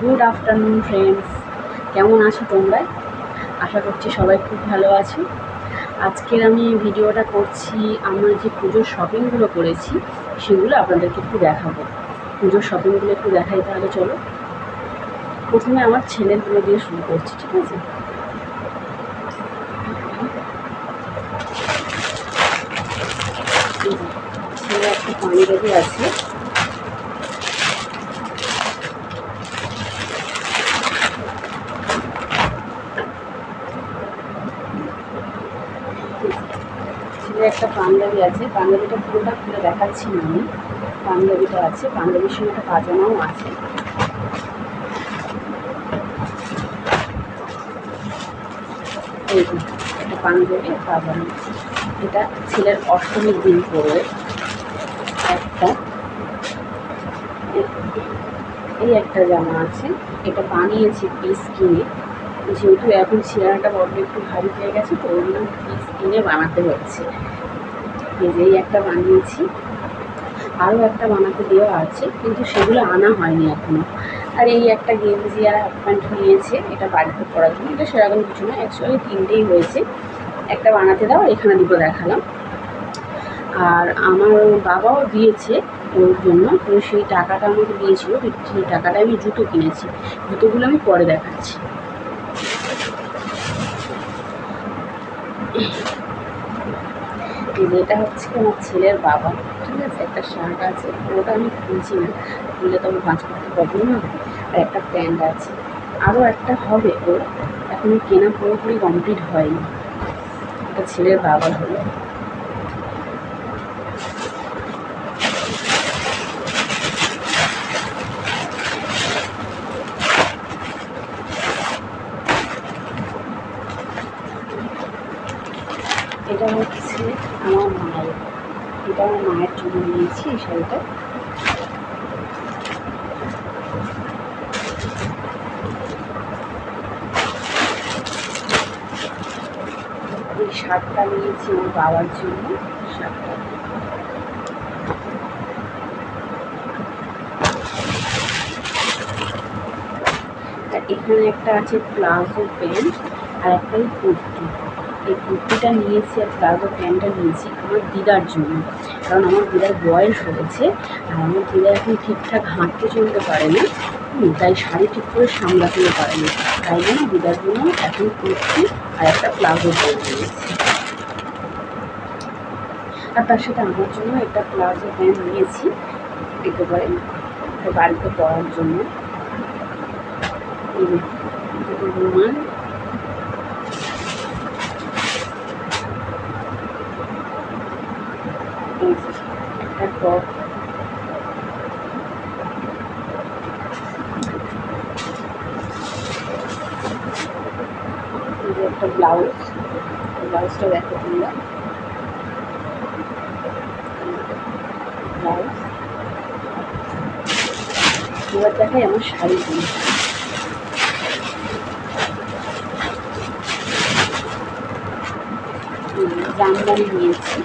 Good afternoon friends, কেমন আছো তোমরা? আশা করছি সবাই খুব ভালো আছো। আজকের আমি ভিডিওটা করছি, আমার যে পুজোর শপিংগুলো করেছি সেগুলো আপনাদেরকে একটু দেখাবো। পুজোর শপিংগুলো একটু দেখাই, তাহলে চলো। প্রথমে আমার ছেলেগুলো দিয়ে শুরু করছি, ঠিক আছে? ছেলে একটা পাঞ্জাবি আছে, একটা পাঞ্জাবি আছে। পাঞ্জাবিটা পুরোটা খুলে দেখাচ্ছি না আমি। পাঞ্জাবিটা আছে, পাঞ্জাবির সঙ্গে একটা পাজামাও আছে। এই একটা পাঞ্জাবি পাজামা, এটা ছেলের অষ্টমীর দিন পরে একটা। এই একটা জামা আছে, এটা বানিয়েছি পিস কিনে, যেহেতু এখন চেয়ারটা বড্ড একটু ভারী হয়ে গেছে, তো ওই জন্য পিস কিনে বানাতে হচ্ছে। এই একটা বানিয়েছি, আরও একটা বানাতে দেওয়া আছে, কিন্তু সেগুলো আনা হয়নি এখনও। আর এই একটা গেঞ্জি আর হাফ প্যান্ট নিয়েছে, এটা বাড়িতে পরার জন্য। এটা সেরকম কিছু না, অ্যাকচুয়ালি তিনটেই হয়েছে, একটা বানাতে দাও, এখানে দুটো দেখালাম। আর আমার বাবাও দিয়েছে ওর জন্য, তো সেই টাকাটা আমাকে দিয়েছিল, সেই টাকাটা আমি জুতো কিনেছি। জুতোগুলো আমি পরে দেখাচ্ছি। এটা হচ্ছে আমার ছেলের বাবা, ঠিক আছে? একটা শার্ট আছে, ওটা আমি খুলছি না, খুললে তবে ভাঁজ করতে প্রবলেম হবে। আর একটা প্যান্ট আছে, আরও একটা হবে, ওর এখনও কেনা পুরোপুরি কমপ্লিট হয়নি। এটা ছেলের বাবার হলো। এটা হচ্ছে আমার মায়ের, এটা আমার মায়ের জন্য নিয়েছি এই শাড়িটা। এই শার্টটা নিয়েছি আমার বাবার জন্য। শার্টটা এখানে একটা আছে প্লাজো প্যান্ট, আর একটা এই কুর্তি। এই কুর্তিটা নিয়েছি আর প্লাজো প্যান্টটা নিয়েছি আমার দিদার জন্য, কারণ আমার দিদার বয়স হয়েছে, আর আমার দিদা এখন ঠিকঠাক হাঁটতে চলতে পারে না, তাই শাড়ি ঠিক করে সামলাতেও পারে না। তাই জন্য দিদার জন্য এখন কুর্তি আর একটা প্লাজো প্যান্ট নিয়েছি। আর তার সাথে আমার জন্য একটা প্লাজো প্যান্ট নিয়েছি, একেবারে বাড়িতে পরার জন্য। রুমাল, একটা টপ, একটা ব্লাউজ। ব্লাউজটা দেখো তোমরা, ব্লাউজ। এবার দেখাই আমার শাড়িগুলো। জামদানি নিয়েছি,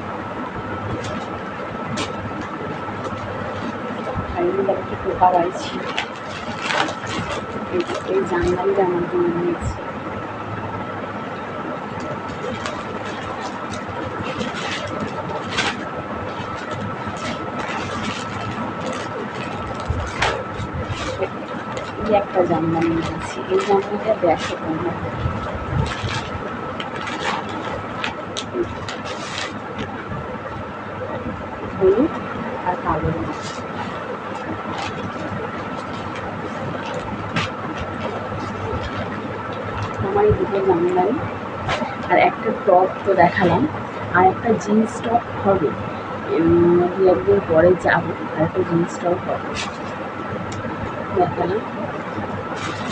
শাড়িগুলো একটু পোকা পাইছি। এই জামদানিটা আমার জন্য নিয়েছি। এই একটা জামদানি নিয়েছি, এই জামদানিটা দেখো তোমরা, হলুদ আর কালো। আমার এই দুটো জামদানি আর একটা টপ তো দেখালাম, আর একটা জিন্স টপ হবে, দু একদিন পরে যাবো, আর একটা জিন্স টপ হবে দেখালাম।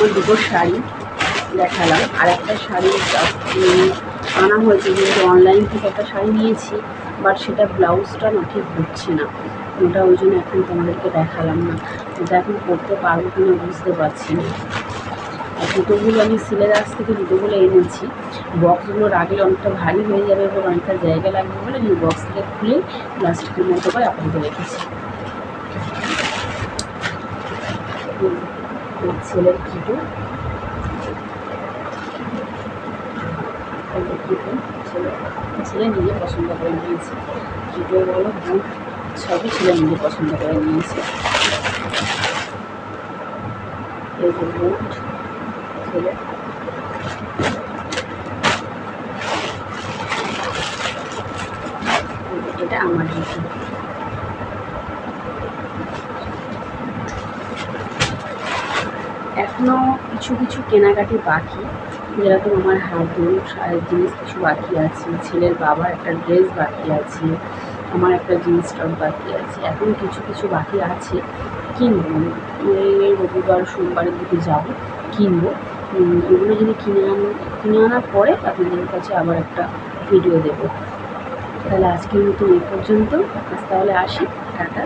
ওই দুটো শাড়ি দেখালাম, আর একটা শাড়ি আনা হয়েছে, যেহেতু অনলাইন থেকে একটা শাড়ি নিয়েছি, বাট সেটা ব্লাউজটা না ঠিক হচ্ছে না, ওটা ওই জন্য এখন তোমাদেরকে দেখালাম না। ওটা এখন করতে পারবো কিনা বুঝতে পারছি না। আর জুতোগুলো আমি সিলের কাছ থেকে জুতোগুলো এনেছি, বক্সগুলো রাখলে অনেকটা ভারী হয়ে যাবে এবং অনেকটা জায়গা লাগবে বলে আমি বক্স থেকে খুলে প্লাস্টিকের মতো করে আপনাদের রেখেছি। ছেলের কিটো, কিটো ছেলে নিজে পছন্দ করে নিয়েছে। কিটো বলো বুট সবই ছেলে নিজে পছন্দ করে নিয়েছে। এই যে বুট ছেলে, এটা আমার জুতো। এখনও কিছু কিছু কেনাকাটি বাকি, যেরকম আমার হাত ধরুন শাড়ির জিনিস কিছু বাকি আছে, ছেলের বাবার একটা ড্রেস বাকি আছে, আমার একটা জিন্স টপ বাকি আছে, এখন কিছু কিছু বাকি আছে কিনবো। এই রবিবার সোমবারের দিকে যাবো, কিনবো। এগুলো যদি কিনে আনার পরে আপনাদের কাছে আবার একটা ভিডিও দেবো। তাহলে আজকের মতো এই পর্যন্ত, আজ তাহলে আসি, টাটা।